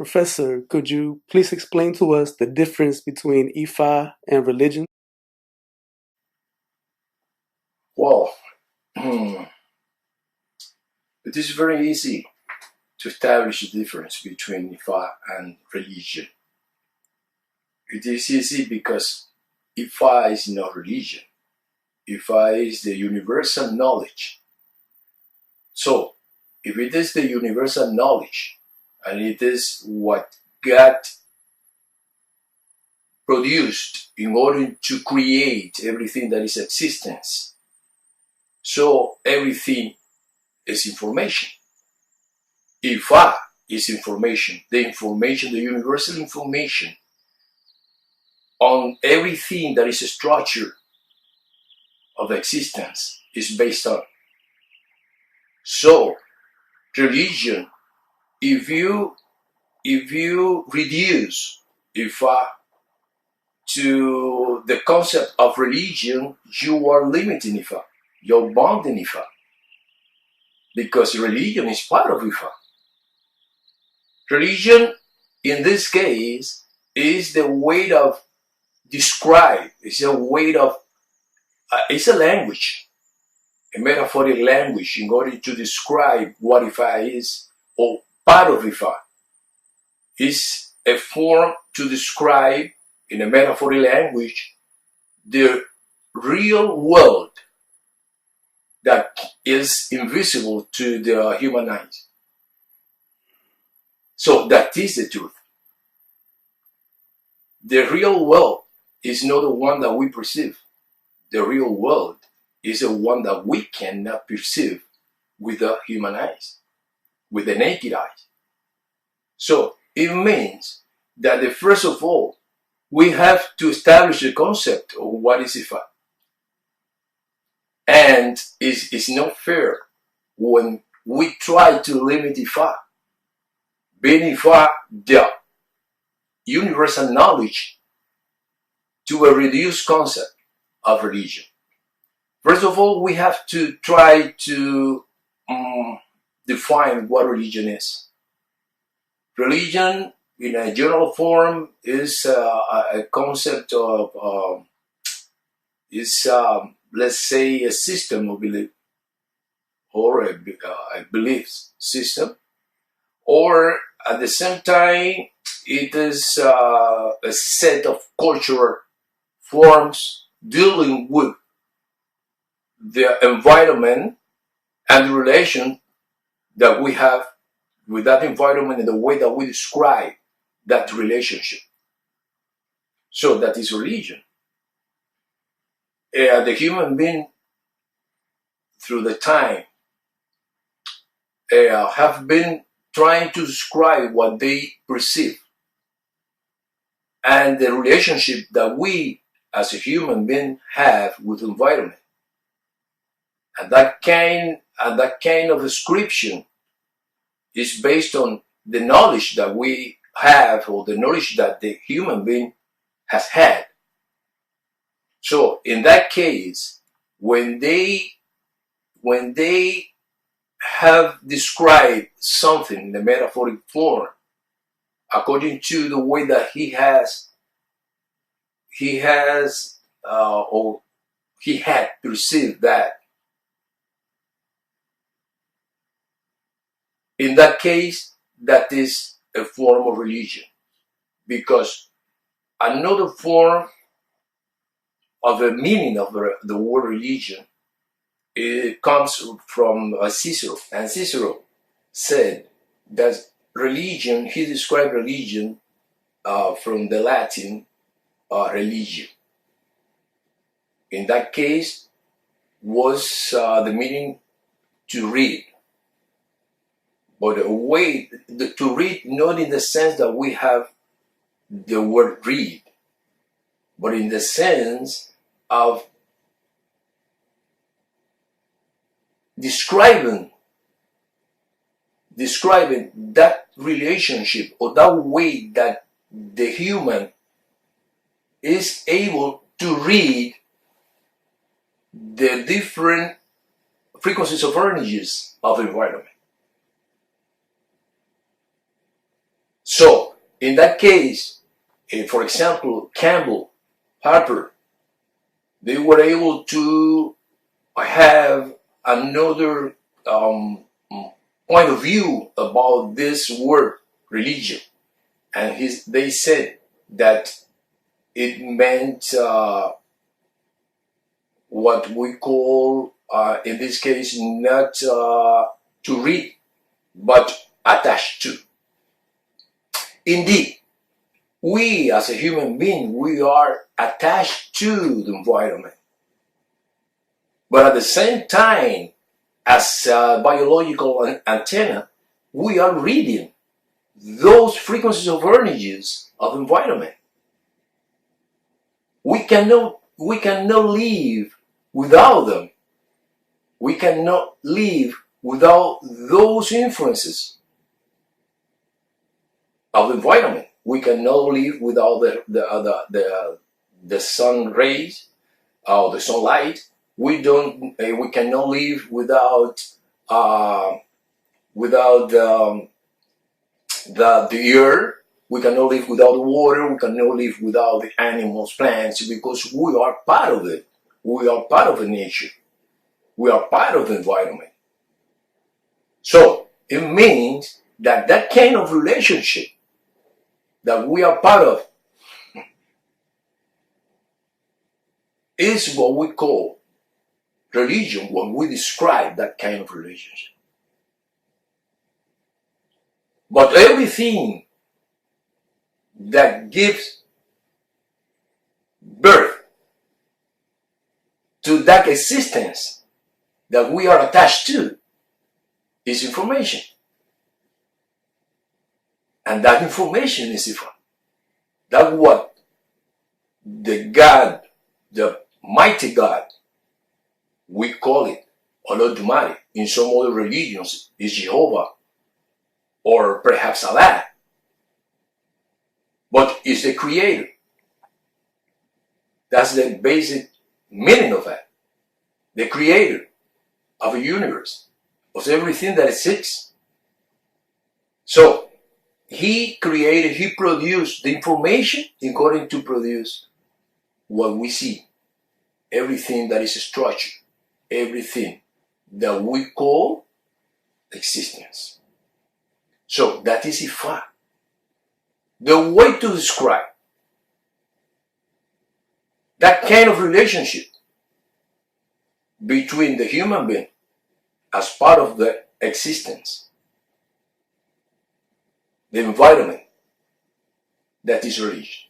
Professor, could you please explain to us the difference between IFA and religion? Well, it is very easy to establish the difference between IFA and religion. It is easy because IFA is not religion. IFA is the universal knowledge. So, if it is the universal knowledge, and it is what God produced in order to create everything that is existence, so everything is information. IFA is information, the universal information on everything that is a structure of existence is based on. So, religion, if you reduce IFA to the concept of religion, you are limiting IFA, you're bounding IFA, because religion is part of IFA. Religion, in this case, is the way of describe, it's a way of, it's a language, a metaphoric language in order to describe what IFA is, or part of IFA. It's a form to describe, in a metaphoric language, the real world that is invisible to the human eyes. So that is the truth. The real world is not the one that we perceive. The real world is the one that we cannot perceive with the human eyes, with the naked eyes. So it means that first of all, we have to establish the concept of what is IFA. And it's not fair when we try to limit IFA, being IFA the universal knowledge, to a reduced concept of religion. First of all, we have to try to define what religion is. Religion, in a general form, is a concept of, let's say, a system of belief, or a belief system, or at the same time, it is a set of cultural forms dealing with the environment and the relation that we have with that environment and the way that we describe that relationship. So that is religion. The human being, through the time, have been trying to describe what they perceive, and the relationship that we as a human being have with the environment. And that kind of description is based on the knowledge that we have, or the knowledge that the human being has had. So in that case, when they have described something in the metaphoric form, according to the way that he had perceived that, in that case, that is a form of religion. Because another form of the meaning of the word religion, it comes from Cicero. And Cicero said that religion, he described religion from the Latin religio. In that case, was the meaning to read. But a way to read, not in the sense that we have the word read, but in the sense of describing that relationship, or that way that the human is able to read the different frequencies of energies of the environment. So in that case, for example, Campbell, Harper, they were able to have another point of view about this word religion, and they said that it meant what we call, in this case, not to read, but attached to. Indeed, we as a human being, we are attached to the environment. But at the same time, as a biological antenna, we are reading those frequencies of energies of environment. We cannot live without them. We cannot live without those influences of the environment. We cannot live without the sun rays or the sunlight. We cannot live without the air. We cannot live without the water. We cannot live without the animals, plants, because we are part of it. We are part of the nature. We are part of the environment. So it means that that kind of relationship that we are part of is what we call religion when we describe that kind of relationship. But everything that gives birth to that existence that we are attached to is information. And that information is different. That's what the God, the mighty God, we call it Olodumare. In some other religions, is Jehovah, or perhaps Allah. But it's the creator. That's the basic meaning of that. The creator of the universe, of everything that exists. So, he created, he produced the information in order to produce what we see. Everything that is structured, everything that we call existence. So, that is IFA. The way to describe that kind of relationship between the human being as part of the existence, the environment, that is religion.